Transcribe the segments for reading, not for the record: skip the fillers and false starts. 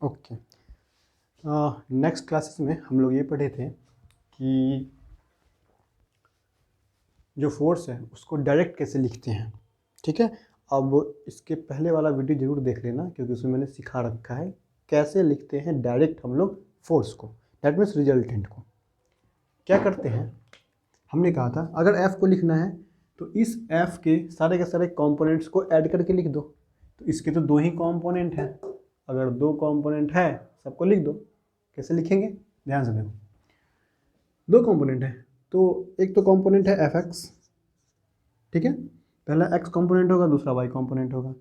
Okay, next classes में हम लोग ये पढ़े थे कि जो फोर्स है उसको डायरेक्ट कैसे लिखते हैं। ठीक है, अब इसके पहले वाला वीडियो ज़रूर देख लेना, क्योंकि उसमें मैंने सिखा रखा है कैसे लिखते हैं डायरेक्ट हम लोग फोर्स को, दैट मीन्स रिजल्टेंट को। क्या करते हैं, हमने कहा था अगर F को लिखना है तो इस F के सारे कंपोनेंट्स को ऐड करके लिख दो। तो इसके तो दो ही कंपोनेंट हैं, अगर दो कंपोनेंट है सबको लिख दो। कैसे लिखेंगे, ध्यान से देखो। दो कंपोनेंट है, तो एक तो कंपोनेंट है fx, ठीक है, पहला x कंपोनेंट होगा, दूसरा y कंपोनेंट होगा।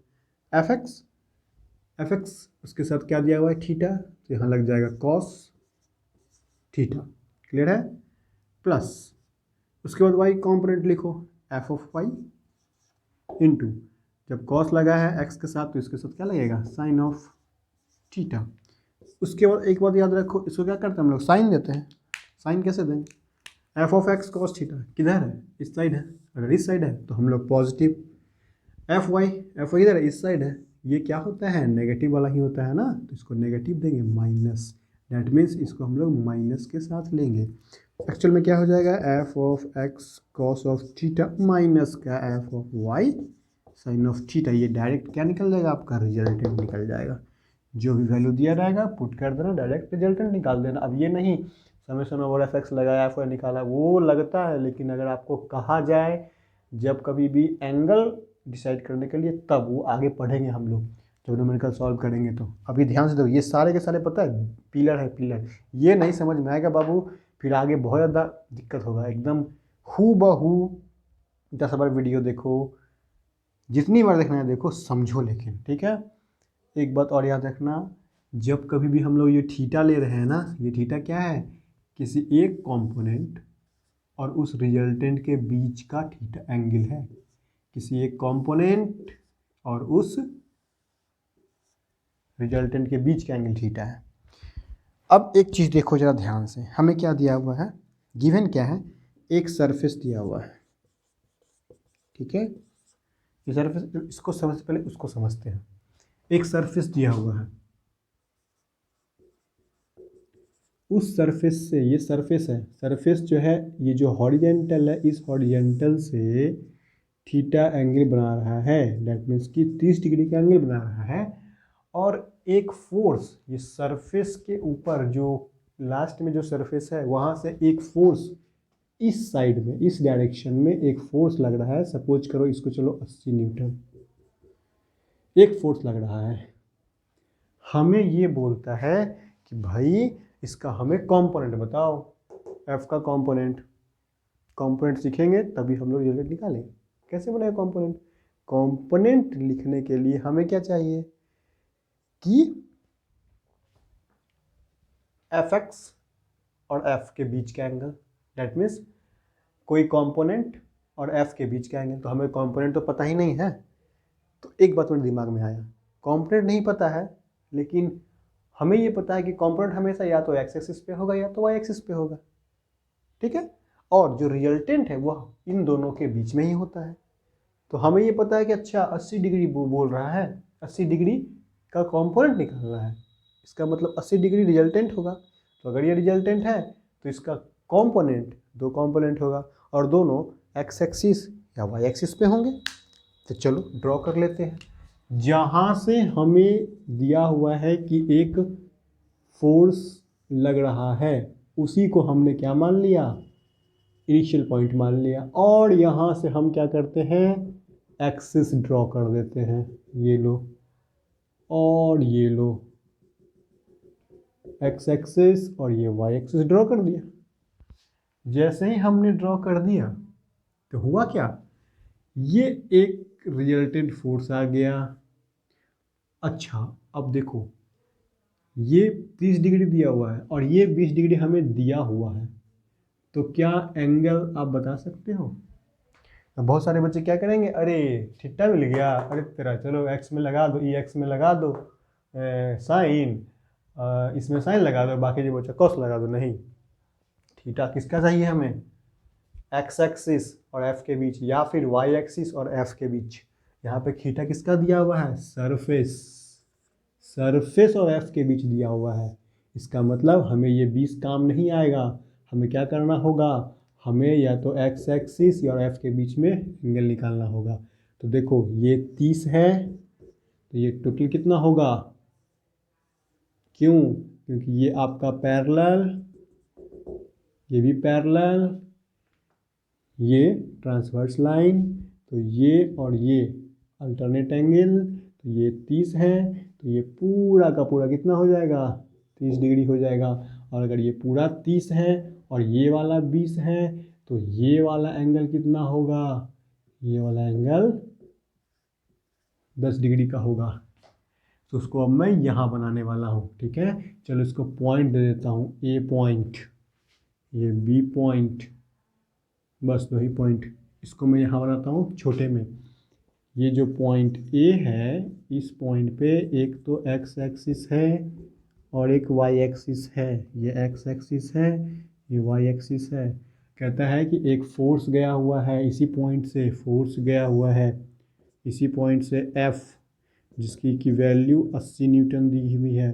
fx उसके साथ क्या दिया हुआ है, थीटा, तो यहाँ लग जाएगा cos थीटा, क्लियर है, प्लस उसके बाद y कंपोनेंट लिखो f ऑफ y इंटू, जब cos लगा है x के साथ तो इसके साथ क्या लगेगा, साइन ऑफ थीटा। उसके बाद एक बात याद रखो, इसको क्या करते हैं हम लोग, साइन देते हैं। साइन कैसे देंगे, F of x cos theta किधर है, इस साइड है, अगर इस साइड है तो हम लोग पॉजिटिव। एफ वाई इधर है, इस साइड है, ये क्या होता है, नेगेटिव वाला ही होता है ना, तो इसको नेगेटिव देंगे, माइनस, दैट मीन्स इसको हम लोग माइनस के साथ लेंगे। एक्चुअल में क्या हो जाएगा, f of x cos of theta minus का f of y sine of theta. ये डायरेक्ट क्या निकल जाएगा, आपका रिजल्टेंट निकल जाएगा। जो भी वैल्यू दिया रहेगा पुट कर देना, डायरेक्ट रिजल्टेंट निकाल देना। अब ये नहीं समेशन ओवर एफ एक्स लगाया एफ वाई निकाला, वो लगता है, लेकिन अगर आपको कहा जाए जब कभी भी एंगल डिसाइड करने के लिए, तब वो आगे पढ़ेंगे हम लोग जब न्यूमेरिकल सॉल्व करेंगे। तो अभी ध्यान से दो, ये सारे के सारे पता है पिलर है, पिलर। ये नहीं समझ में आएगा बाबू, फिर आगे बहुत ज़्यादा दिक्कत होगा। एकदम हू बहू 10 बार वीडियो देखो, जितनी बार देखना है देखो, समझो लेकिन, ठीक है। एक बात और याद रखना, जब कभी भी हम लोग ये थीटा ले रहे हैं ना, ये थीटा क्या है, किसी एक कंपोनेंट और उस रिजल्टेंट के बीच का थीटा एंगल है। किसी एक कंपोनेंट और उस रिजल्टेंट के बीच का एंगल थीटा है। अब एक चीज़ देखो जरा ध्यान से, हमें क्या दिया हुआ है, गिवन क्या है, एक सरफेस दिया हुआ है, ठीक है। ये सरफेस, इसको समझने पहले उसको समझते हैं। एक सरफेस दिया हुआ है, उस सरफेस से, ये सरफेस है, सरफेस जो है ये जो हॉरिजेंटल है, इस हॉरिजेंटल से थीटा एंगल बना रहा है, दैट मीन्स कि 30 डिग्री का एंगल बना रहा है। और एक फोर्स, ये सरफेस के ऊपर जो लास्ट में जो सरफेस है वहाँ से एक फोर्स इस साइड में, इस डायरेक्शन में एक फोर्स लग रहा है। सपोज करो इसको, चलो 80 न्यूटन एक फोर्स लग रहा है। हमें ये बोलता है कि भाई इसका हमें कंपोनेंट बताओ, एफ का कंपोनेंट सीखेंगे तभी हम लोग रिजल्ट निकालेंगे। कैसे बनाए कंपोनेंट, कंपोनेंट लिखने के लिए हमें क्या चाहिए कि एफ एक्स और एफ के बीच का एंगल, दैट मीन्स कोई कंपोनेंट और एफ के बीच का एंगल। तो हमें कंपोनेंट तो पता ही नहीं है, तो एक बात मेरे दिमाग में आया, कंपोनेंट नहीं पता है, लेकिन हमें ये पता है कि कंपोनेंट हमेशा या तो एक्स एक्सिस पे होगा या तो वाई एक्सिस पे होगा, ठीक है। और जो रिजल्टेंट है वह इन दोनों के बीच में ही होता है। तो हमें ये पता है कि अच्छा 80 डिग्री बोल रहा है, 80 डिग्री का कंपोनेंट निकाल रहा है, इसका मतलब 80 डिग्री रिजल्टेंट होगा। तो अगर ये रिजल्टेंट है तो इसका कंपोनेंट, दो कंपोनेंट होगा, और दोनों एक्स एक्सिस या वाई एक्सिस पे होंगे। तो चलो ड्रॉ कर लेते हैं। जहाँ से हमें दिया हुआ है कि एक फोर्स लग रहा है, उसी को हमने क्या मान लिया, इनिशियल पॉइंट मान लिया। और यहाँ से हम क्या करते हैं, एक्सिस ड्रॉ कर देते हैं, ये लो और ये लो, एक्स एक्सिस और ये वाई एक्सिस ड्रॉ कर दिया। जैसे ही हमने ड्रॉ कर दिया तो हुआ क्या, ये एक रिजल्टेंट फोर्स आ गया। अच्छा अब देखो, ये 30 डिग्री दिया हुआ है और ये 20 डिग्री हमें दिया हुआ है, तो क्या एंगल आप बता सकते हो। तो बहुत सारे बच्चे क्या करेंगे, अरे थीटा मिल गया, अरे तेरा चलो एक्स में लगा दो, ई एक्स में लगा दो साइन, इसमें साइन लगा दो, बाकी जो बच्चा कॉस लगा दो। नहीं, थीटा किसका चाहिए हमें, एक्स एक्सिस और एफ के बीच, या फिर वाई एक्सिस और एफ के बीच। यहाँ पे थीटा किसका दिया हुआ है, सरफेस, सरफेस और एफ के बीच दिया हुआ है। इसका मतलब हमें ये 20 काम नहीं आएगा। हमें क्या करना होगा, हमें या तो एक्स एक्सिस या एफ के बीच में एंगल निकालना होगा। तो देखो ये 30 है, तो ये टोटल कितना होगा, क्यों, क्योंकि ये आपका पैरेलल, ये भी पैरेलल, ये ट्रांसवर्स लाइन, तो ये और ये अल्टरनेट एंगल, तो ये 30 है, तो ये पूरा का पूरा कितना हो जाएगा, 30 डिग्री हो जाएगा। और अगर ये पूरा 30 है और ये वाला 20 है, तो ये वाला एंगल कितना होगा, ये वाला एंगल 10 डिग्री का होगा। तो उसको अब मैं यहाँ बनाने वाला हूँ, ठीक है। चलो इसको पॉइंट दे देता हूँ, ए पॉइंट, ये बी पॉइंट, बस 2 ही पॉइंट। इसको मैं यहाँ बनाता हूँ छोटे में। ये जो पॉइंट ए है, इस पॉइंट पे एक तो एक्स एक्सिस है और एक वाई एक्सिस है। ये एक्स एक्सिस है, ये वाई एक्सिस है। कहता है कि एक फोर्स गया हुआ है इसी पॉइंट से, फोर्स गया हुआ है इसी पॉइंट से एफ, जिसकी की वैल्यू 80 न्यूटन दी हुई है।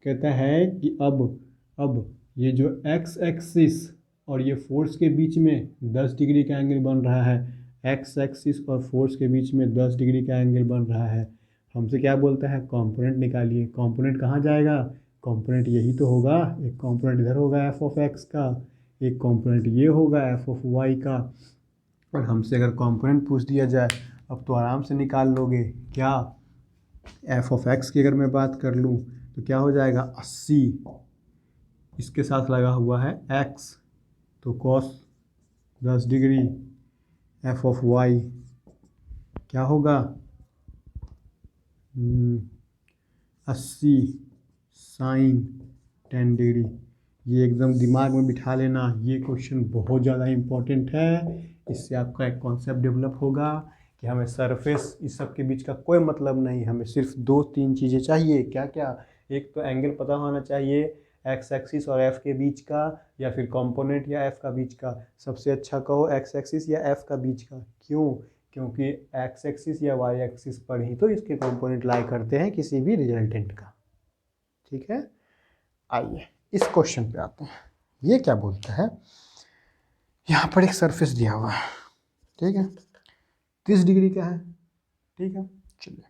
कहता है कि अब ये जो एक्स एक्सिस और ये फोर्स के बीच में 10 डिग्री का एंगल बन रहा है, एक्स एक्सिस और फोर्स के बीच में 10 डिग्री का एंगल बन रहा है। हमसे क्या बोलता है, कंपोनेंट निकालिए। कंपोनेंट कहाँ जाएगा, कंपोनेंट यही तो होगा। एक कंपोनेंट इधर होगा एफ ऑफ एक्स का, एक कंपोनेंट ये होगा एफ ऑफ वाई का। और हमसे अगर कंपोनेंट पूछ दिया जाए, अब तो आराम से निकाल लोगे। क्या, एफ ऑफ एक्स की अगर मैं बात कर लूँ तो क्या हो जाएगा 80, इसके साथ लगा हुआ है एक्स, तो cos 10 degree, F of Y क्या होगा 80 साइन 10 डिग्री। ये एकदम दिमाग में बिठा लेना, ये क्वेश्चन बहुत ज़्यादा इम्पोर्टेंट है। इससे आपका एक कॉन्सेप्ट डेवलप होगा कि हमें सरफेस इस सब के बीच का कोई मतलब नहीं, हमें सिर्फ 2-3 चीज़ें चाहिए। क्या क्या, एक तो एंगल पता होना चाहिए एक्स एक्सिस और एफ के बीच का, या फिर कंपोनेंट या एफ का बीच का। सबसे अच्छा कहो एक्स एक्सिस या एफ का बीच का। क्यों, क्योंकि एक्स एक्सिस या वाई एक्सिस पर ही तो इसके कंपोनेंट लाई करते हैं किसी भी रिजल्टेंट का, ठीक है। आइए इस क्वेश्चन पे आते हैं। ये क्या बोलता है, यहाँ पर एक सरफेस दिया हुआ है, ठीक है, 30 डिग्री का है, ठीक है। चलिए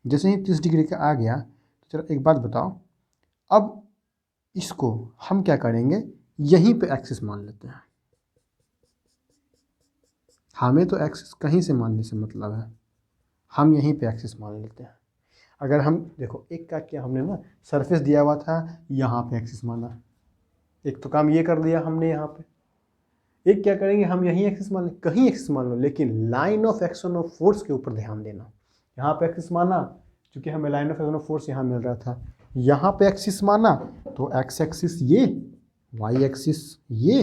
जैसे ही 30 डिग्री का आ गया, तो चलो एक बात बताओ, अब इसको हम क्या करेंगे, यहीं पे एक्सिस मान लेते हैं। हमें तो एक्सिस कहीं से मानने से मतलब है, हम यहीं पे एक्सिस मान लेते हैं। अगर हम देखो, एक का क्या हमने ना, सरफेस दिया हुआ था, यहाँ पे एक्सिस माना, एक तो काम ये कर दिया हमने यहाँ पे। एक क्या करेंगे, हम यहीं एक्सिस मान लें, कहीं एक्सिस मान लो, लेकिन line of action of force के ऊपर ध्यान देना। यहाँ पे एक्सिस माना, क्योंकि हमें line of action of force यहाँ मिल रहा था। यहाँ पे एक्सिस माना तो एक्स एक्सिस ये, वाई एक्सिस ये,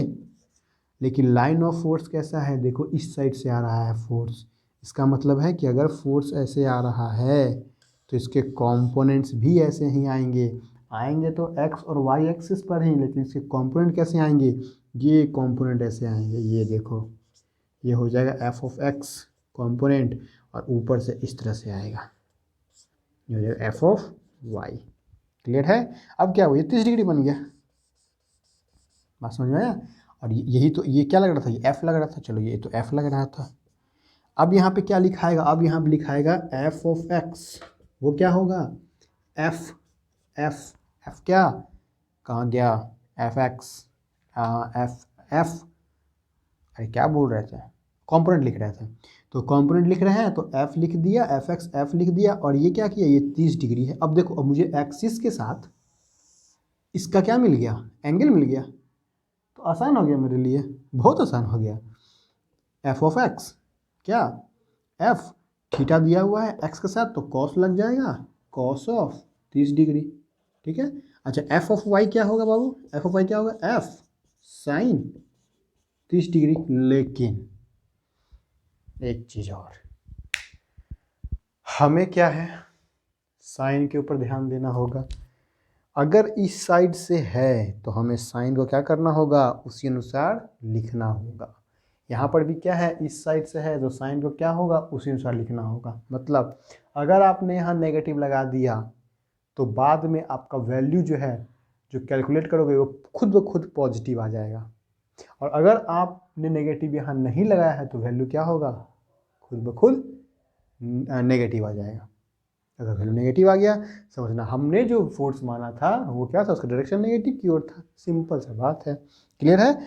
लेकिन लाइन ऑफ फोर्स कैसा है, देखो इस साइड से आ रहा है फोर्स। इसका मतलब है कि अगर फोर्स ऐसे आ रहा है तो इसके कंपोनेंट्स भी ऐसे ही आएंगे तो एक्स और वाई एक्सिस पर ही, लेकिन इसके कंपोनेंट कैसे आएंगे, ये कंपोनेंट ऐसे आएंगे। ये देखो, ये हो जाएगा एफ ऑफ एक्स कंपोनेंट, और ऊपर से इस तरह से आएगा, ये हो जाएगा एफ ऑफ वाई। क्लियर है। अब क्या हुआ, ये 30 डिग्री बन गया, बात समझ में आया। और यही तो, ये क्या लग रहा था, ये एफ लग रहा था, चलो ये तो एफ लग रहा था। अब यहाँ पे क्या लिखाएगा, अब यहाँ पे लिखाएगा एफ ऑफ एक्स, वो क्या होगा एफ, एफ क्या, कहाँ गया, एफ एक्स, एफ अरे क्या बोल रहे थे, कंपोनेंट लिख रहे थे। तो कंपोनेंट लिख रहे हैं तो एफ लिख दिया, एफ एक्स एफ लिख दिया, और ये क्या किया, ये 30 डिग्री है। अब देखो, अब मुझे एक्सिस के साथ इसका क्या मिल गया, एंगल मिल गया, तो आसान हो गया मेरे लिए, बहुत आसान हो गया। एफ ऑफ एक्स क्या, एफ थीटा दिया हुआ है एक्स के साथ, तो कॉस लग जाएगा, कॉस ऑफ 30 डिग्री, ठीक है। अच्छा एफ ऑफ वाई क्या होगा बाबू, एफ ऑफ वाई क्या होगा, एफ साइन 30 डिग्री। लेकिन एक चीज़ और, हमें क्या है, साइन के ऊपर ध्यान देना होगा। अगर इस साइड से है तो हमें साइन को क्या करना होगा, उसी अनुसार लिखना होगा। यहाँ पर भी क्या है, इस साइड से है तो साइन को क्या होगा, उसी अनुसार लिखना होगा। मतलब अगर आपने यहाँ नेगेटिव लगा दिया तो बाद में आपका वैल्यू जो है जो कैलकुलेट करोगे वो खुद ब खुद पॉजिटिव आ जाएगा। और अगर आपने नेगेटिव यहाँ नहीं लगाया है तो वैल्यू क्या होगा, खुद ब खुद नेगेटिव आ जाएगा। अगर वैल्यू नेगेटिव आ गया समझना हमने जो फोर्स माना था वो क्या था, उसका डायरेक्शन नेगेटिव की ओर था। सिंपल सा बात है, क्लियर है।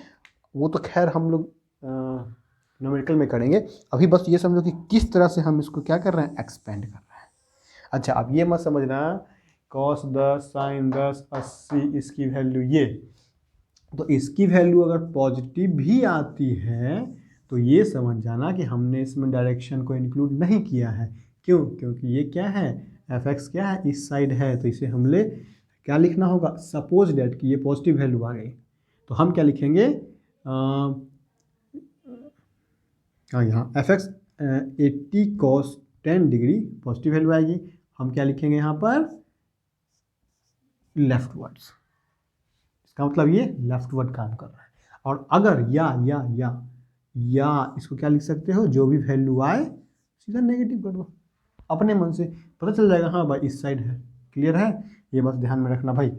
वो तो खैर हम लोग न्यूमेरिकल में करेंगे, अभी बस ये समझो कि किस तरह से हम इसको क्या कर रहे हैं, एक्सपेंड कर रहे हैं। अच्छा, अब ये मत समझना cos 10 sin 10 80 इसकी वैल्यू ये, तो इसकी वैल्यू अगर पॉजिटिव भी आती है तो ये समझ जाना कि हमने इसमें डायरेक्शन को इंक्लूड नहीं किया है। क्यों? क्योंकि ये क्या है, एफ एक्स क्या है, इस साइड है, तो इसे हमने क्या लिखना होगा, सपोज डेट कि ये पॉजिटिव वैल्यू आ गई तो हम क्या लिखेंगे, यहाँ F x 80 cos 10 degree positive value आएगी, हम क्या लिखेंगे यहाँ पर, लेफ्ट वर्ड्स। इसका मतलब ये लेफ्ट वर्ड काम कर रहा है। और अगर या इसको क्या लिख सकते हो, जो भी वैल्यू आए सीधा नेगेटिव कर दो, अपने मन से पता चल जाएगा हाँ भाई इस साइड है। क्लियर है, ये बस ध्यान में रखना भाई।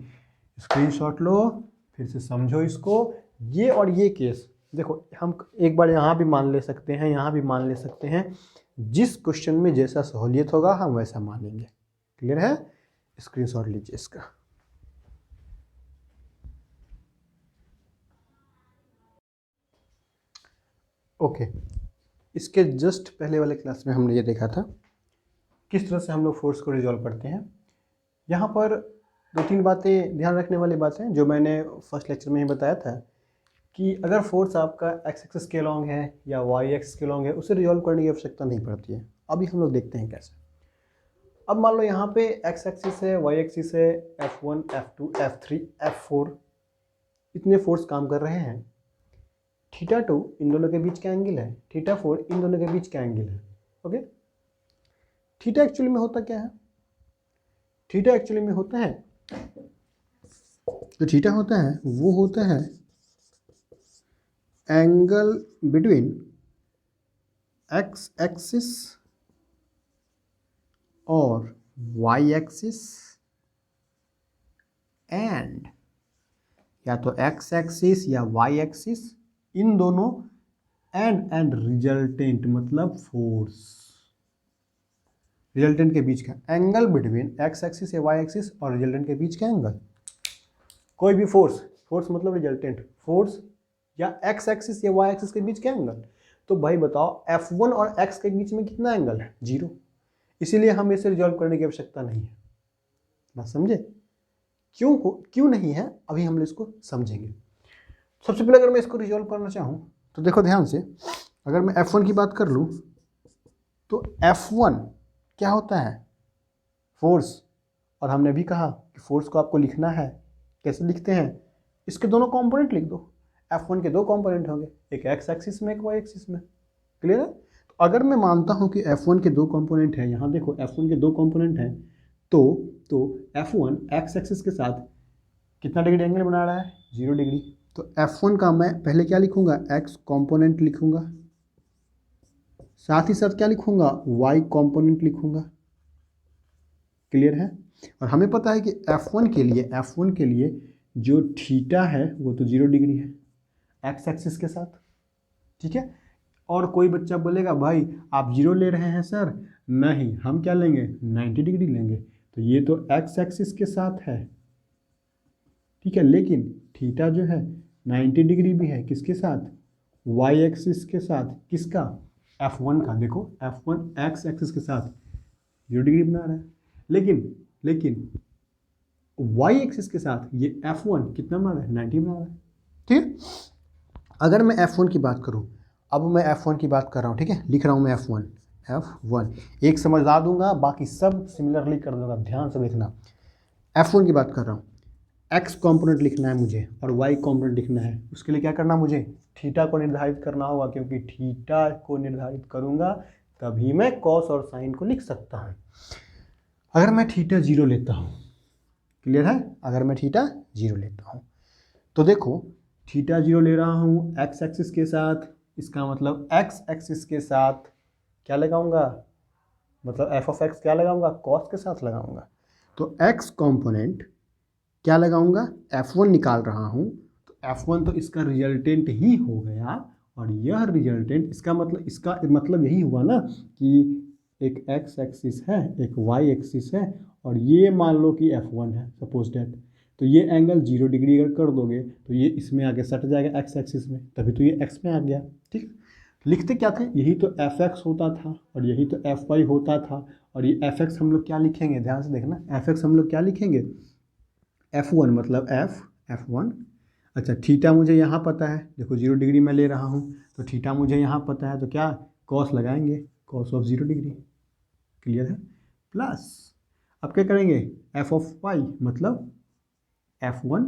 स्क्रीनशॉट लो, फिर से समझो इसको। ये और ये केस देखो, हम एक बार यहाँ भी मान ले सकते हैं, यहाँ भी मान ले सकते हैं, जिस क्वेश्चन में जैसा सहूलियत होगा हम वैसा मानेंगे। क्लियर है, स्क्रीनशॉट लीजिए इसका। ओके, इसके जस्ट पहले वाले क्लास में हमने ये देखा था किस तरह से हम लोग फोर्स को रिजॉल्व करते हैं। यहाँ पर 2-3 बातें ध्यान रखने वाली बातें जो मैंने फर्स्ट लेक्चर में ही बताया था कि अगर फोर्स आपका एक्स एक्सिस के लॉन्ग है या वाई एक्सिस के लॉन्ग है उसे रिजॉल्व करने की आवश्यकता नहीं पड़ती है। अभी हम लोग देखते हैं कैसे। अब मान लो यहाँ पे एक्स एक्सिस है, वाई एक्सिस है, F1 F2 F3 F4 इतने फोर्स काम कर रहे हैं। θ2 इन दोनों के बीच का एंगल है, θ4 इन दोनों के बीच का एंगल है। ओके, थीटा एक्चुअली में होता क्या है, थीटा एक्चुअली में होता है, जो थीटा होता है वो होता है एंगल बिटवीन एक्स एक्सिस और वाई एक्सिस एंड या तो एक्स एक्सिस या वाई एक्सिस, इन दोनों एंड रिजल्टेंट मतलब फोर्स, रिजल्टेंट के बीच का एंगल बिटवीन एक्स एक्सिस या वाई एक्सिस और रिजल्टेंट के बीच का एंगल। कोई भी फोर्स, फोर्स मतलब रिजल्टेंट फोर्स या एक्स एक्सिस या वाई एक्सिस के बीच का एंगल। तो भाई बताओ F1 और x के बीच में कितना एंगल है, 0। इसीलिए हम इसे रिजॉल्व करने की आवश्यकता नहीं है। बात समझे, क्यों नहीं है, अभी हम इसको समझेंगे। सबसे पहले अगर मैं इसको रिजॉल्व करना चाहूँ तो देखो ध्यान से, अगर मैं F1 की बात कर लूँ तो F1 क्या होता है, फोर्स। और हमने भी कहा कि फोर्स को आपको लिखना है, कैसे लिखते हैं, इसके दोनों कंपोनेंट लिख दो। F1 के 2 कंपोनेंट होंगे, एक एक्स एक्सिस में एक वाई एक्सिस में। क्लियर है, तो अगर मैं मानता हूं कि F1 के 2 कंपोनेंट हैं, यहाँ देखो F1 के 2 कंपोनेंट हैं, तो F1 एक्स एक्सिस के साथ कितना डिग्री एंगल बना रहा है, 0 डिग्री। तो F1 का मैं पहले क्या लिखूंगा, एक्स कंपोनेंट लिखूंगा, साथ ही साथ क्या लिखूंगा, वाई कंपोनेंट लिखूंगा। क्लियर है, और हमें पता है कि F1 के लिए जो थीटा है वो तो 0 डिग्री है एक्स एक्सिस के साथ। ठीक है, और कोई बच्चा बोलेगा भाई आप 0 ले रहे हैं सर, नहीं हम क्या लेंगे, 90 डिग्री लेंगे। तो ये तो एक्स एक्सिस के साथ है, ठीक है, लेकिन थीटा जो है 90 डिग्री भी है, किसके साथ, वाई एक्सिस के साथ। किसका, F1 का। देखो F1 एक्स एक्सिस के साथ 0 डिग्री बना रहा है, लेकिन वाई एक्सिस के साथ ये F1 कितना बना रहा है, 90 बना रहा है। ठीक है, अगर मैं F1 की बात करूं, अब मैं F1 की बात कर रहा हूं, ठीक है, लिख रहा हूं मैं F1 एक समझा दूंगा, बाकी सब सिमिलरली कर दूंगा, ध्यान से देखना। F1 की बात कर रहा हूं, एक्स कॉम्पोनेंट लिखना है मुझे और वाई कॉम्पोनेंट लिखना है। उसके लिए क्या करना, मुझे थीटा को निर्धारित करना होगा, क्योंकि थीटा को निर्धारित करूंगा तभी मैं कॉस और साइन को लिख सकता हूं। अगर मैं थीटा 0 लेता हूं, क्लियर है, अगर मैं थीटा 0 लेता हूं तो देखो थीटा 0 ले रहा हूं एक्स एक्सिस के साथ, इसका मतलब एक्स एक्सिस के साथ क्या लगाऊंगा, मतलब एफ ऑफ एक्स क्या लगाऊंगा, कॉस के साथ लगाऊंगा। तो x कॉम्पोनेंट क्या लगाऊंगा, F1 निकाल रहा हूँ, तो F1 तो इसका रिजल्टेंट ही हो गया, और यह रिजल्टेंट इसका मतलब यही हुआ ना कि एक x एक्सिस है, एक y एक्सिस है, और ये मान लो कि F1 है सपोज डेट, तो ये एंगल 0 डिग्री अगर कर दोगे तो ये इसमें आगे सट जाएगा x एक्सिस में, तभी तो ये x में आ गया। ठीक, लिखते क्या थे, यही तो fx होता था और यही तो fy होता था, और ये fx हम लोग क्या लिखेंगे, ध्यान से देखना, fx हम लोग क्या लिखेंगे, F1 मतलब F1। अच्छा, थीटा मुझे यहाँ पता है, देखो 0 डिग्री मैं ले रहा हूँ, तो थीटा मुझे यहाँ पता है, तो क्या कॉस लगाएंगे, कॉस ऑफ 0 डिग्री, क्लियर है, प्लस अब क्या करेंगे, एफ ऑफ वाई मतलब F1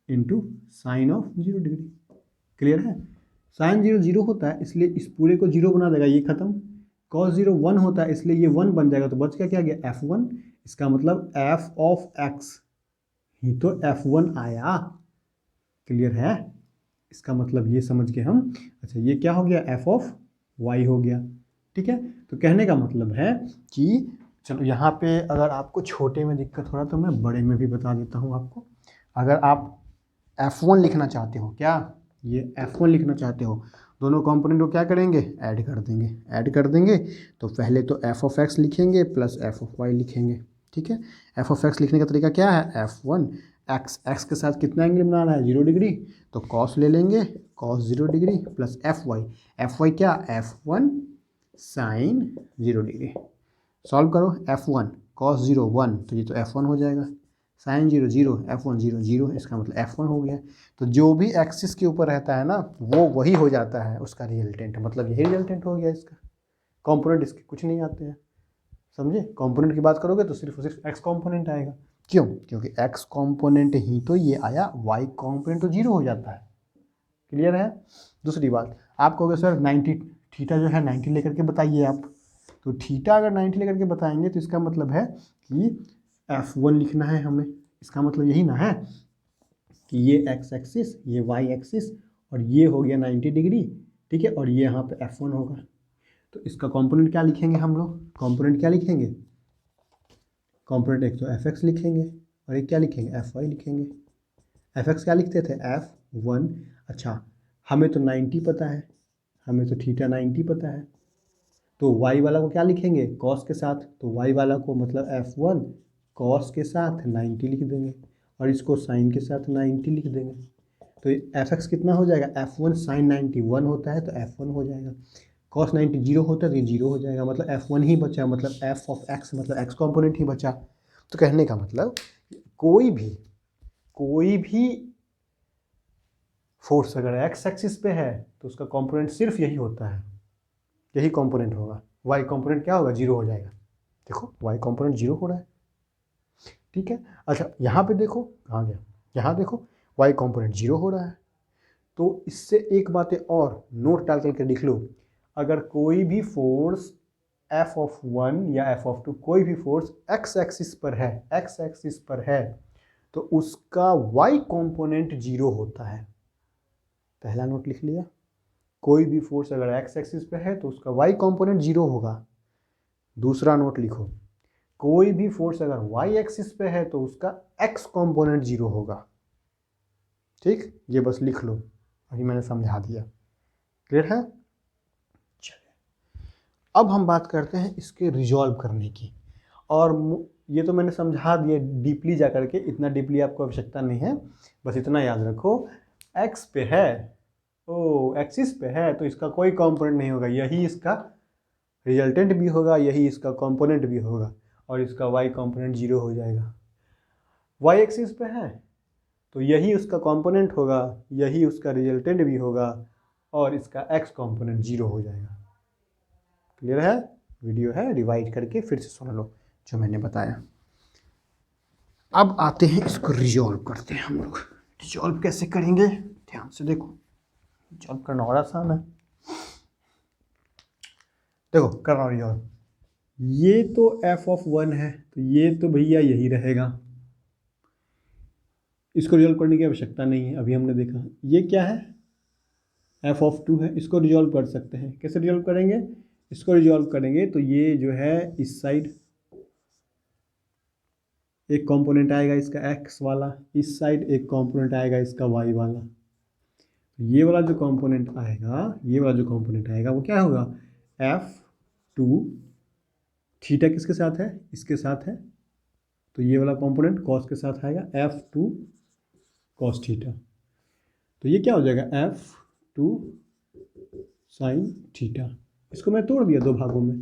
into sine of 0 degree, clear है। साइन 0 0 होता है इसलिए इस पूरे को 0 बना देगा, ये खत्म। कॉस 0 1 होता है इसलिए ये 1 बन जाएगा, तो बच क्या गया F1, इसका मतलब f ऑफ x ही तो F1 आया, क्लियर है। इसका मतलब ये समझ के हम, अच्छा ये क्या हो गया, f ऑफ y हो गया, ठीक है। तो कहने का मतलब है कि चलो यहाँ पे अगर आपको छोटे में दिक्कत हो रहा तो मैं बड़े में भी बता देता हूँ आपको। अगर आप F1 लिखना चाहते हो, क्या ये F1 लिखना चाहते हो, दोनों कंपोनेंट को क्या करेंगे, ऐड कर देंगे। तो पहले तो f ऑफ x लिखेंगे प्लस f ऑफ y लिखेंगे, ठीक है। f ऑफ x लिखने का तरीका क्या है, F1 x के साथ कितना एंगल बना रहा है, 0 डिग्री, तो कॉस ले लेंगे, cos 0 degree plus F Y क्या, F1 साइन 0 डिग्री। सॉल्व करो, F1 कॉस 0 1, तो ये तो F1 हो जाएगा, साइन 0 0, F1 0 0, इसका मतलब F1 हो गया। तो जो भी एक्सिस के ऊपर रहता है ना वो वही हो जाता है उसका रिजल्टेंट, मतलब यही रिजल्टेंट हो गया इसका। कंपोनेंट इसके कुछ नहीं आते हैं, समझे। कंपोनेंट की बात करोगे तो सिर्फ एक्स कंपोनेंट आएगा, क्यों, क्योंकि एक्स कंपोनेंट ही तो ये आया, वाई कंपोनेंट तो 0 हो जाता है, क्लियर है। दूसरी बात, आप कहोगे सर 90 थीटा जो है 90 लेकर के बताइए आप, तो थीटा अगर 90 लेकर के बताएंगे तो इसका मतलब है कि F1 लिखना है हमें, इसका मतलब यही ना है कि ये x एक्सिस, ये y एक्सिस, और ये हो गया 90 डिग्री, ठीक है, और ये यहाँ पे F1 होगा। तो इसका कंपोनेंट क्या लिखेंगे हम लोग, कंपोनेंट क्या लिखेंगे, कंपोनेंट एक तो fx लिखेंगे और एक क्या लिखेंगे, fy लिखेंगे। fx क्या लिखते थे, F1। अच्छा, हमें तो 90 पता है, हमें तो थीटा 90 पता है, तो y वाला को क्या लिखेंगे, कॉस के साथ, तो y वाला को मतलब F1 कॉस के साथ 90 लिख देंगे, और इसको साइन के साथ 90 लिख देंगे। तो fx कितना हो जाएगा, F1 साइन 90 1 होता है तो F1 हो जाएगा, कॉस 90 0 होता है तो ये 0 हो जाएगा, मतलब F1 ही बचा, मतलब f ऑफ x मतलब x कंपोनेंट ही बचा। तो कहने का मतलब कोई भी फोर्स अगर x एक्सिस पे है तो उसका कंपोनेंट सिर्फ यही होता है, यही कंपोनेंट होगा। y कंपोनेंट क्या होगा, 0 हो जाएगा। देखो y कंपोनेंट 0 हो रहा है, ठीक है। अच्छा यहाँ पे देखो, कहाँ गया, यहाँ देखो y कंपोनेंट 0 हो रहा है। तो इससे एक बातें और नोट डाल करके लिख लो, अगर कोई भी फोर्स F(1) या F(2) कोई भी फोर्स x एक्सिस पर है तो उसका y कंपोनेंट 0 होता है। पहला नोट लिख लिया, कोई भी फोर्स अगर x एक्सिस पे है तो उसका y कंपोनेंट 0 होगा। दूसरा नोट लिखो, कोई भी फोर्स अगर y एक्सिस पे है तो उसका x कंपोनेंट 0 होगा, ठीक, ये बस लिख लो, अभी मैंने समझा दिया, क्लियर है। चलिए अब हम बात करते हैं इसके रिजॉल्व करने की, और ये तो मैंने समझा दिया डीपली जा करके, इतना डीपली आपको आवश्यकता नहीं है, बस इतना याद रखो, x पे है, ओ एक्सिस पे है तो इसका कोई कंपोनेंट नहीं होगा, यही इसका रिजल्टेंट भी होगा, यही इसका कंपोनेंट भी होगा, और इसका y कंपोनेंट 0 हो जाएगा। y एक्सिस पे है तो यही उसका कंपोनेंट होगा, यही उसका रिजल्टेंट भी होगा, और इसका x कंपोनेंट 0 हो जाएगा। क्लियर है, वीडियो है, रिवाइज करके फिर से सुन लो जो मैंने बताया। अब आते हैं इसको रिजॉल्व करते हैं हम लोग। रिजॉल्व कैसे करेंगे, ध्यान से देखो, रिजॉल्व करना और आसान है। देखो कर रहा हूँ रिजॉल्व, ये तो f(1) है तो ये तो भैया यही रहेगा, इसको रिजॉल्व करने की आवश्यकता नहीं है, अभी हमने देखा। ये क्या है, f(2) है, इसको रिजॉल्व कर सकते हैं। कैसे रिजॉल्व करेंगे, इसको रिजॉल्व करेंगे तो ये जो है इस साइड एक कंपोनेंट आएगा इसका x वाला, इस साइड एक कंपोनेंट आएगा इसका y वाला। ये वाला जो कंपोनेंट आएगा, ये वाला जो कंपोनेंट आएगा वो क्या होगा, F2 थीटा किसके साथ है, इसके साथ है, तो ये वाला कंपोनेंट कॉस के साथ आएगा, F2 कॉस थीटा। तो ये क्या हो जाएगा, F2 साइन थीटा। इसको मैं तोड़ दिया दो भागों में।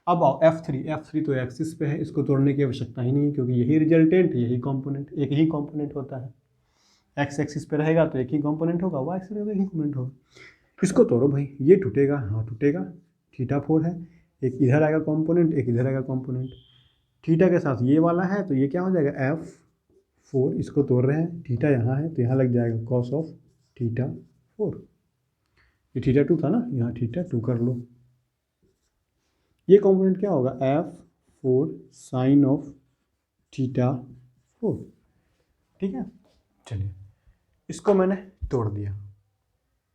अब आओ F3 तो एक्सिस पे है, इसको तोड़ने की आवश्यकता ही नहीं है क्योंकि यही रिजल्टेंट, यही कंपोनेंट, एक ही कंपोनेंट होता है। एक्स एक्सिस पे रहेगा तो एक ही कंपोनेंट होगा, वाई एक्सिस पे एक ही कंपोनेंट होगा। इसको तोड़ो भाई, ये टूटेगा, हाँ टूटेगा, θ4 है, एक इधर आएगा कंपोनेंट, एक इधर आएगा कंपोनेंट, थीटा के साथ ये वाला है तो ये क्या हो जाएगा F4। इसको तोड़ रहे हैं, थीटा यहाँ है तो यहाँ लग जाएगा कॉस ऑफ θ4। ये θ2 था ना, यहाँ θ2 कर लो। ये कंपोनेंट क्या होगा, F4 साइन ऑफ θ4। ठीक है, चलिए इसको मैंने तोड़ दिया,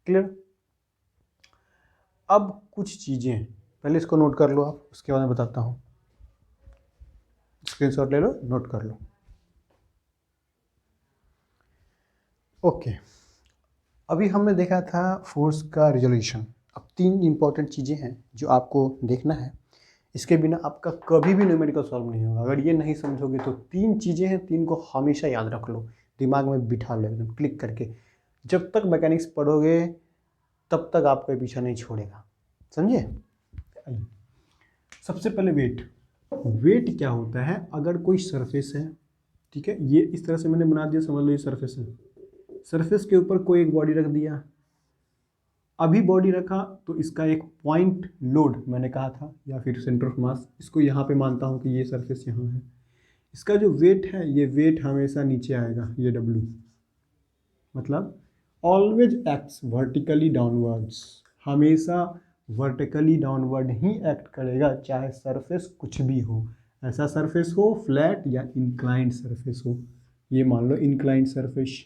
क्लियर। अब कुछ चीज़ें, पहले इसको नोट कर लो आप, उसके बाद मैं बताता हूँ। स्क्रीनशॉट ले लो, नोट कर लो। ओके, अभी हमने देखा था फोर्स का रिजोल्यूशन। अब तीन इंपॉर्टेंट चीज़ें हैं जो आपको देखना है, इसके बिना आपका कभी भी न्यूमेरिकल सॉल्व नहीं होगा। अगर ये नहीं समझोगे तो तीन चीज़ें हैं, तीन को हमेशा याद रख लो, दिमाग में बिठा लो एकदम क्लिक करके। जब तक मैकेनिक्स पढ़ोगे तब तक आपका पीछा नहीं छोड़ेगा, समझे। सबसे पहले वेट क्या होता है, अगर कोई सरफेस है, ठीक है, ये इस तरह से मैंने बना दिया, समझ लो ये सरफेस है, सरफेस के ऊपर कोई एक बॉडी रख दिया। अभी बॉडी रखा तो इसका एक पॉइंट लोड मैंने कहा था, या फिर सेंटर ऑफ मास, इसको यहाँ पे मानता हूँ कि ये सरफेस यहाँ है। इसका जो वेट है, ये वेट हमेशा नीचे आएगा, ये W, मतलब ऑलवेज एक्ट्स वर्टिकली डाउनवर्ड्स, हमेशा वर्टिकली डाउनवर्ड ही एक्ट करेगा, चाहे सरफेस कुछ भी हो। ऐसा सरफेस हो फ्लैट या इंक्लाइंड सरफेस हो, ये मान लो इंक्लाइंड सरफेस,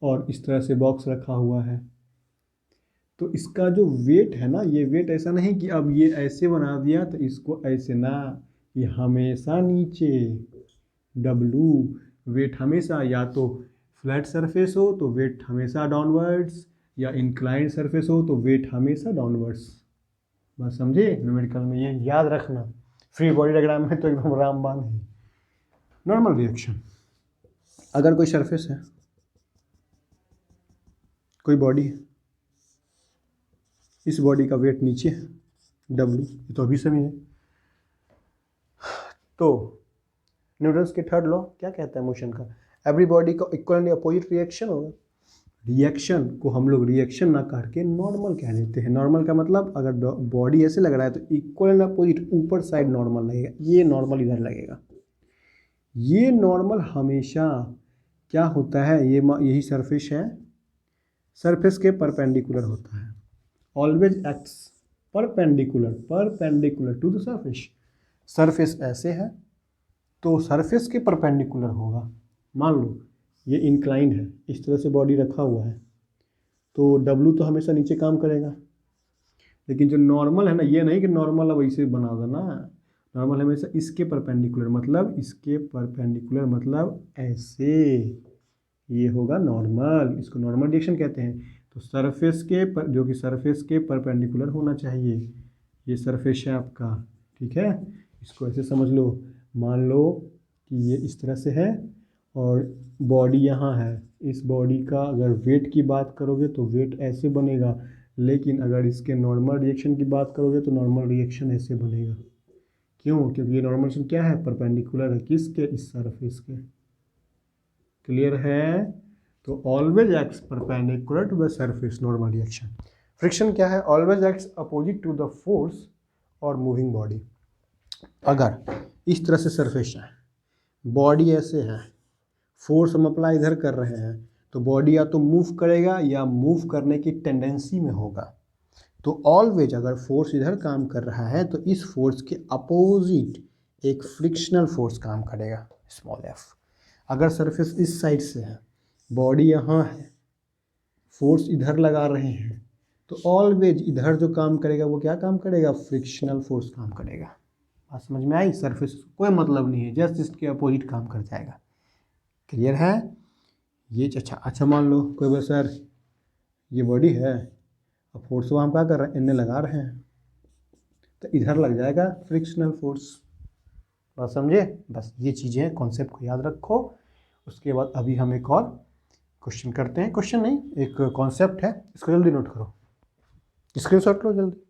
और इस तरह से बॉक्स रखा हुआ है, तो इसका जो वेट है ना, ये वेट ऐसा नहीं कि अब ये ऐसे बना दिया तो इसको ऐसे ना, ये हमेशा नीचे W। वेट हमेशा, या तो फ्लैट सरफेस हो तो वेट हमेशा डाउनवर्ड्स, या इंक्लाइंड सरफेस हो तो वेट हमेशा डाउनवर्ड्स। बस समझे, न्यूमेरिकल में ये याद रखना। फ्री बॉडी डायग्राम में तो एकदम रामबाण है। नॉर्मल रिएक्शन, अगर कोई सरफेस है, कोई बॉडी है, इस बॉडी का वेट नीचे है W, ये तो अभी समझे। तो न्यूटन्स के थर्ड लॉ क्या कहता है मोशन का, एवरी बॉडी का इक्वल एंड अपोजिट रिएक्शन होगा। रिएक्शन को हम लोग रिएक्शन ना कह के नॉर्मल कह देते हैं। नॉर्मल का मतलब, अगर बॉडी ऐसे लग रहा है तो इक्वल एंड अपोजिट ऊपर साइड नॉर्मल लगेगा, ये नॉर्मल इधर लगेगा। ये नॉर्मल हमेशा क्या होता है, ये यही सरफेस है, सरफेस के परपेंडिकुलर होता है, always acts perpendicular to the surface. Surface ऐसे है तो सरफेस के परपेंडिकुलर होगा। मान लो ये इंक्लाइंड है, इस तरह से बॉडी रखा हुआ है, तो W तो हमेशा नीचे काम करेगा। लेकिन जो नॉर्मल है ना, ये नहीं कि नॉर्मल अब ऐसे बना देना, नॉर्मल हमेशा इसके परपेंडिकुलर, मतलब इसके परपेंडिकुलर मतलब ऐसे, ये होगा नॉर्मल, इसको नॉर्मल रिएक्शन कहते हैं। तो सरफेस के जो कि सरफेस के परपेंडिकुलर होना चाहिए। ये सरफेस है आपका, ठीक है, इसको ऐसे समझ लो। मान लो कि ये इस तरह से है और बॉडी यहाँ है, इस बॉडी का अगर वेट की बात करोगे तो वेट ऐसे बनेगा, लेकिन अगर इसके नॉर्मल रिएक्शन की बात करोगे तो नॉर्मल रिएक्शन ऐसे बनेगा। क्यों, क्योंकि ये नॉर्मल रिएक्शन क्या है, परपेंडिकुलर है, किसके, इस सरफेस के। क्लियर है, तो always acts perpendicular to the surface, normal reaction. Friction क्या है, always acts opposite to the force और मूविंग बॉडी। अगर इस तरह से सरफेस है, बॉडी ऐसे है, फोर्स हम अप्लाई इधर कर रहे हैं, तो बॉडी या तो मूव करेगा या मूव करने की टेंडेंसी में होगा। तो ऑलवेज अगर फोर्स इधर काम कर रहा है तो इस फोर्स के अपोजिट एक फ्रिक्शनल फोर्स काम करेगा, स्मॉल f। अगर सरफेस इस साइड से है, बॉडी यहाँ है, फोर्स इधर लगा रहे हैं, तो ऑलवेज इधर जो काम करेगा वो क्या काम करेगा, फ्रिक्शनल फोर्स काम करेगा। बात समझ में आई? सरफेस कोई मतलब नहीं है, जस्ट इसके अपोजिट काम कर जाएगा। क्लियर है? ये अच्छा मान लो कोई बोले सर ये बॉडी है, अब फोर्स को हम क्या कर रहे हैं, इन्हें लगा रहे हैं, तो इधर लग जाएगा फ्रिक्शनल फोर्स। बात समझे? बस ये चीज़ें हैं, कॉन्सेप्ट को याद रखो। उसके बाद अभी हम एक और क्वेश्चन करते हैं, क्वेश्चन नहीं, एक कॉन्सेप्ट है, इसको जल्दी नोट करो, स्क्रीनशॉट लो जल्दी।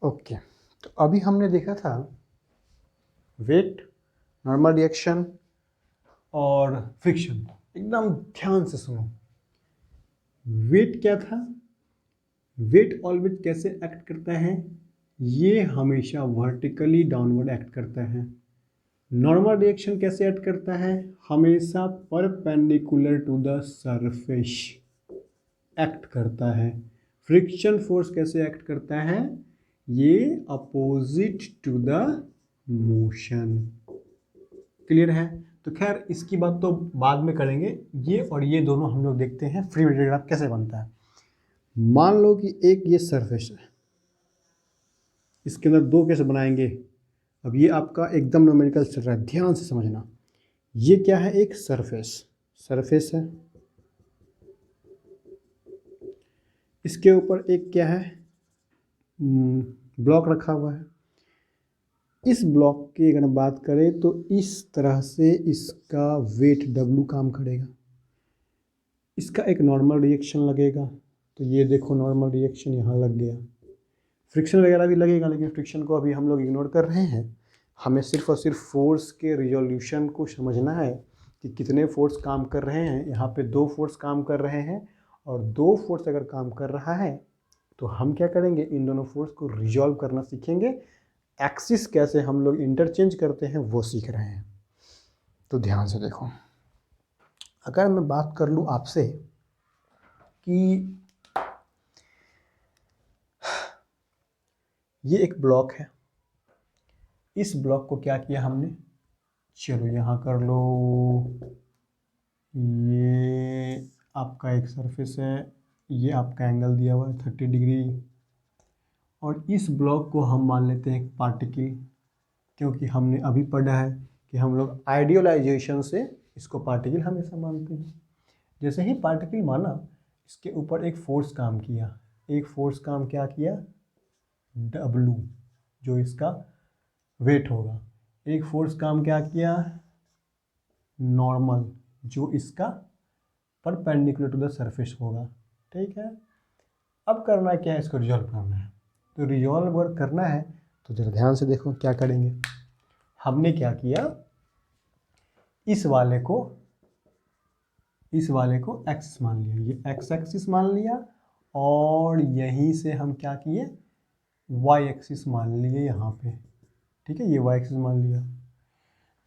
ओके, तो अभी हमने देखा था वेट, नॉर्मल रिएक्शन और फ्रिक्शन। एकदम ध्यान से सुनो। वेट क्या था? वेट ऑलवेज कैसे एक्ट करता है? ये हमेशा वर्टिकली डाउनवर्ड एक्ट करता है। नॉर्मल रिएक्शन कैसे एक्ट करता है? हमेशा perpendicular to the surface act करता है। फ्रिक्शन फोर्स कैसे एक्ट करता है? ये opposite to the motion. Clear है? तो खैर इसकी बात तो बाद में करेंगे, ये और ये दोनों हम लोग देखते हैं फ्री बॉडी डायग्राम कैसे बनता है। मान लो कि एक ये सरफेस है, इसके अंदर दो कैसे बनाएंगे। अब ये आपका एकदम न्यूमेरिकल चल रहा है, ध्यान से समझना। ये क्या है? एक सरफेस है, इसके ऊपर एक क्या है, ब्लॉक रखा हुआ है। इस ब्लॉक की अगर बात करें तो इस तरह से इसका वेट W काम करेगा, इसका एक नॉर्मल रिएक्शन लगेगा, तो ये देखो नॉर्मल रिएक्शन यहाँ लग गया। फ्रिक्शन वगैरह भी लगेगा, लेकिन फ्रिक्शन को अभी हम लोग इग्नोर कर रहे हैं। हमें सिर्फ और सिर्फ फोर्स के रिजोल्यूशन को समझना है कि कितने फोर्स काम कर रहे हैं। यहाँ पे दो फोर्स काम कर रहे हैं, और दो फोर्स अगर काम कर रहा है तो हम क्या करेंगे, इन दोनों फोर्स को रिजॉल्व करना सीखेंगे। एक्सिस कैसे हम लोग इंटरचेंज करते हैं वो सीख रहे हैं। तो ध्यान से देखो, अगर मैं बात कर लूँ आपसे कि ये एक ब्लॉक है, इस ब्लॉक को क्या किया हमने, चलो यहाँ कर लो, ये आपका एक सरफेस है, ये आपका एंगल दिया हुआ है 30 डिग्री, और इस ब्लॉक को हम मान लेते हैं एक पार्टिकल, क्योंकि हमने अभी पढ़ा है कि हम लोग आइडियलाइजेशन से इसको पार्टिकल हमेशा मानते हैं। जैसे ही पार्टिकल माना, इसके ऊपर एक फोर्स काम किया, एक फोर्स काम क्या किया, W, जो इसका वेट होगा। एक फोर्स काम क्या किया, नॉर्मल, जो इसका परपेंडिकुलर टू द सरफेस होगा। ठीक है, अब करना क्या है, इसको रिजॉल्व करना है। तो रिजॉल्व अगर करना है तो जरा ध्यान से देखो क्या करेंगे। हमने क्या किया, इस वाले को एक्सिस मान लिया, ये एक्स एक्सिस मान लिया, और यहीं से हम क्या किए, वाई एक्सिस मान लिए यहाँ पे। ठीक है, ये वाई एक्सिस मान लिया।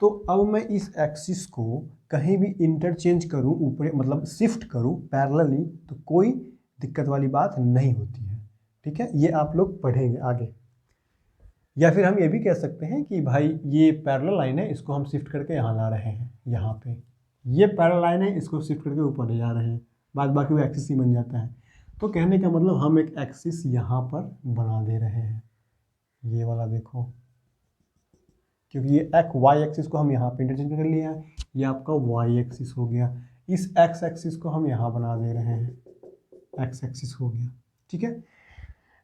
तो अब मैं इस एक्सिस को कहीं भी इंटरचेंज करूँ, ऊपर मतलब शिफ्ट करूँ पैरेलली, तो कोई दिक्कत वाली बात नहीं होती है। ठीक है, ये आप लोग पढ़ेंगे आगे। या फिर हम ये भी कह सकते हैं कि भाई ये पैरेलल लाइन है, इसको हम शिफ्ट करके यहाँ ला रहे हैं, यहाँ पे ये पैरेलल लाइन है, इसको शिफ्ट करके ऊपर ले जा रहे हैं, बाद बाकी वो एक्सिस ही बन जाता है। तो कहने का मतलब हम एक एक्सिस यहाँ पर बना दे रहे हैं, ये वाला देखो, क्योंकि ये वाई एक्सिस को हम यहाँ पे इंटरचेंज कर लिया है, ये आपका वाई एक्सिस हो गया। इस एक्स एक्सिस को हम यहाँ बना दे रहे हैं, एक्स एक्सिस हो गया। ठीक है,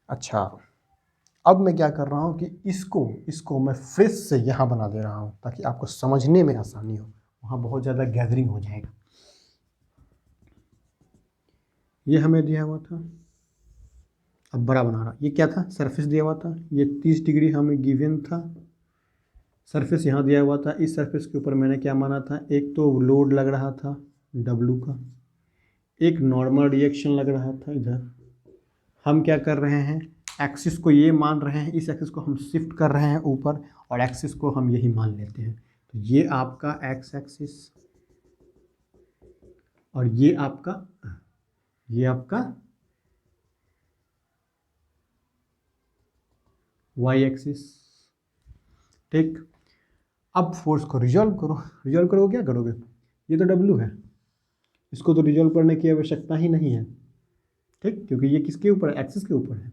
अच्छा अब मैं क्या कर रहा हूँ कि इसको मैं फिर से यहाँ बना दे रहा हूँ, ताकि आपको समझने में आसानी हो, वहाँ बहुत ज़्यादा गैदरिंग हो जाएगा। ये हमें दिया हुआ था, अब बड़ा बना रहा। ये क्या था, सरफेस दिया हुआ था, ये 30 डिग्री हमें गिवन था, सरफेस यहाँ दिया हुआ था। इस सरफेस के ऊपर मैंने क्या माना था, एक तो लोड लग रहा था W का, एक नॉर्मल रिएक्शन लग रहा था। इधर हम क्या कर रहे हैं, एक्सिस को ये मान रहे हैं, इस एक्सिस को हम शिफ्ट कर रहे हैं ऊपर, और एक्सिस को हम यही मान लेते हैं। तो ये आपका एक्स एक्सिस, और ये आपका वाई एक्सिस। ठीक, अब फोर्स को रिजॉल्व करो, क्या करोगे, ये तो W है, इसको तो रिजॉल्व करने की आवश्यकता ही नहीं है। ठीक, क्योंकि ये किसके ऊपर है, एक्सिस के ऊपर है।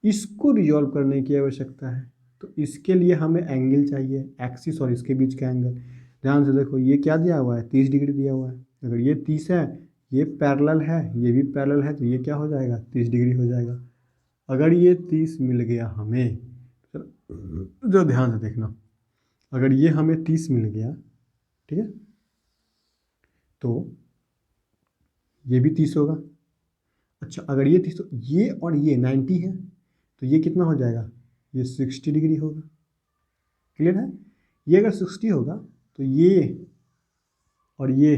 इसको रिजॉल्व करने की आवश्यकता है, तो इसके लिए हमें एंगल चाहिए, एक्सिस और इसके बीच का एंगल। ध्यान से देखो, ये क्या दिया हुआ है, 30 डिग्री दिया हुआ है। अगर ये 30 है, ये पैरेलल है, ये भी पैरेलल है, तो ये क्या हो जाएगा, 30 डिग्री हो जाएगा। अगर ये 30 मिल गया हमें, जो ध्यान से देखना, अगर ये हमें 30 मिल गया, ठीक है, तो ये भी 30 होगा। अच्छा, अगर ये 30, तो ये और ये 90 है, तो ये कितना हो जाएगा, ये 60 डिग्री होगा। क्लियर है? ये अगर 60 होगा तो ये और ये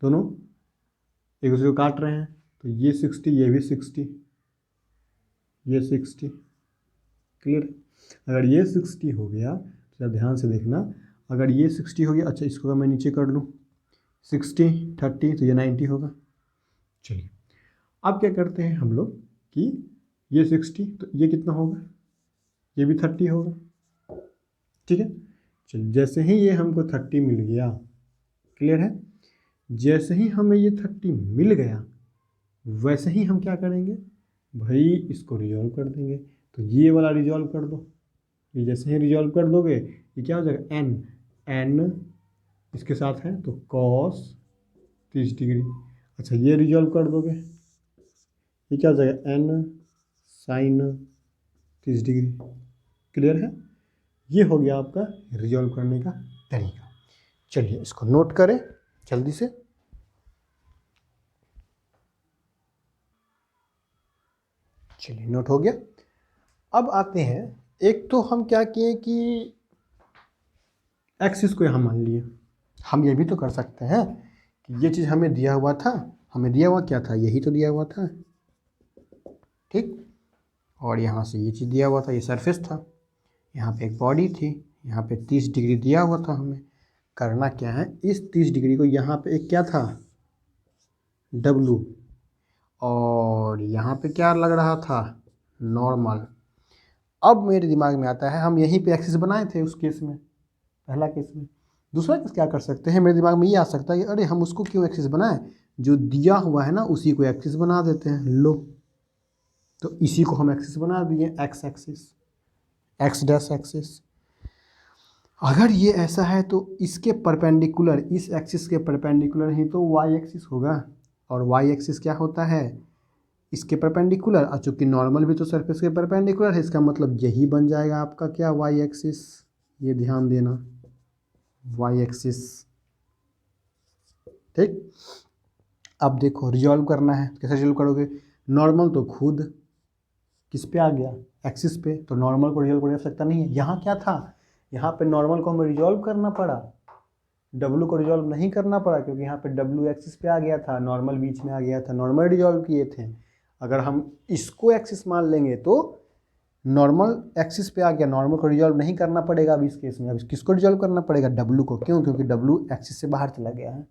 दोनों एक दूसरे को काट रहे हैं, तो ये 60, ये भी 60, ये 60। क्लियर? अगर ये 60 हो गया तो ध्यान से देखना, अगर ये 60 हो गया, अच्छा इसको अगर मैं नीचे कर लूँ 60 30, तो ये 90 होगा। चलिए अब क्या करते हैं हम लोग कि ये 60, तो ये कितना होगा, ये भी 30 होगा। ठीक है, चलिए जैसे ही ये हमको 30 मिल गया, क्लियर है, जैसे ही हमें ये 30 मिल गया वैसे ही हम क्या करेंगे भाई, इसको रिजॉल्व कर देंगे। तो ये वाला रिजॉल्व कर दो, ये जैसे ही रिजॉल्व कर दोगे ये क्या हो जाएगा, एन इसके साथ है तो कॉस 30 डिग्री। अच्छा ये रिजॉल्व कर दोगे, ये क्या हो जाएगा, एन साइन 30 डिग्री। क्लियर है? ये हो गया आपका रिजॉल्व करने का तरीका। चलिए इसको नोट करें जल्दी से। चलिए नोट हो गया। अब आते हैं, एक तो हम क्या किए कि एक्सिस को यहाँ मान लिए। हम ये भी तो कर सकते हैं कि ये चीज़ हमें दिया हुआ था, हमें दिया हुआ क्या था, यही तो दिया हुआ था, ठीक, और यहाँ से ये चीज़ दिया हुआ था, ये सरफेस था, यहाँ पे एक बॉडी थी, यहाँ पे 30 डिग्री दिया हुआ था। हमें करना क्या है, इस 30 डिग्री को यहाँ पे एक क्या था, W, और यहाँ पे क्या लग रहा था, नॉर्मल। अब मेरे दिमाग में आता है, हम यहीं पे एक्सिस बनाए थे उस केस में, पहला केस में। दूसरा केस क्या कर सकते हैं, मेरे दिमाग में ये आ सकता है कि अरे हम उसको क्यों एक्सिस बनाए, जो दिया हुआ है ना उसी को एक्सिस बना देते हैं। लो, तो इसी को हम एक्सिस बना दिए, x axis, x dash axis. अगर ये ऐसा है तो इसके परपेंडिकुलर, इस एक्सिस के परपेंडिकुलर ही तो वाई एक्सिस होगा, और वाई एक्सिस क्या होता है, इसके परपेंडिकुलर। और चूँकि नॉर्मल भी तो सरफेस के परपेंडिकुलर है, इसका मतलब यही बन जाएगा आपका क्या, वाई एक्सिस। ये ध्यान देना, वाई एक्सिस। ठीक, अब देखो रिजॉल्व करना है, कैसे रिजॉल्व करोगे, नॉर्मल तो खुद किस पे आ गया, एक्सिस पे, तो नॉर्मल को रिजॉल्व करने की आवश्यकता नहीं है। यहाँ क्या था, यहाँ पे नॉर्मल को हमें रिजॉल्व करना पड़ा, W को रिजॉल्व नहीं करना पड़ा, क्योंकि यहाँ पे W एक्सिस पे आ गया था, नॉर्मल बीच में आ गया था, नॉर्मल रिजॉल्व किए थे। अगर हम इसको एक्सिस मान लेंगे तो नॉर्मल एक्सिस पे आ गया, नॉर्मल को रिजॉल्व नहीं करना पड़ेगा अब इस केस में। अब किसको रिजॉल्व करना पड़ेगा, W को। क्यों, क्योंकि W एक्सिस से बाहर चला गया है।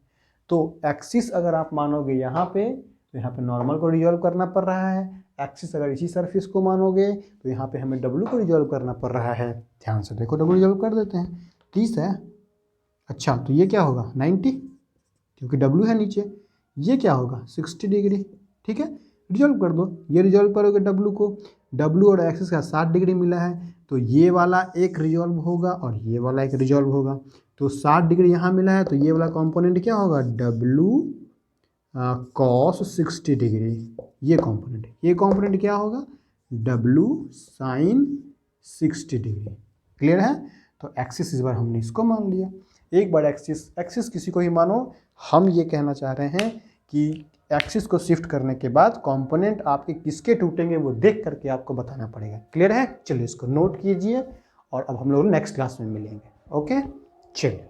तो एक्सिस अगर आप मानोगे यहाँ पे, तो यहाँ पे नॉर्मल को रिजॉल्व करना पड़ रहा है। एक्सिस अगर इसी सरफेस को मानोगे तो यहाँ पे हमें W को रिजॉल्व करना पड़ रहा है। ध्यान से देखो, W रिजॉल्व कर देते हैं, 30 है। अच्छा तो ये क्या होगा, 90, क्योंकि W है नीचे। ये क्या होगा, 60 डिग्री। ठीक है, रिजॉल्व कर दो, ये रिजॉल्व करोगे W को, W और एक्सिस का 60 डिग्री मिला है, तो ये वाला एक रिजॉल्व होगा और ये वाला एक रिजॉल्व होगा। तो 60 डिग्री यहाँ मिला है, तो ये वाला कंपोनेंट क्या होगा, W cos 60 डिग्री, ये कंपोनेंट। ये कंपोनेंट क्या होगा, W sin 60 डिग्री। क्लियर है? तो एक्सिस इस बार हमने इसको मान लिया। एक बार एक्सिस किसी को ही मानो। हम ये कहना चाह रहे हैं कि एक्सिस को शिफ्ट करने के बाद कंपोनेंट आपके किसके टूटेंगे वो देख करके आपको बताना पड़ेगा। क्लियर है? चलिए इसको नोट कीजिए, और अब हम लोग नेक्स्ट क्लास में मिलेंगे। ओके, चलिए।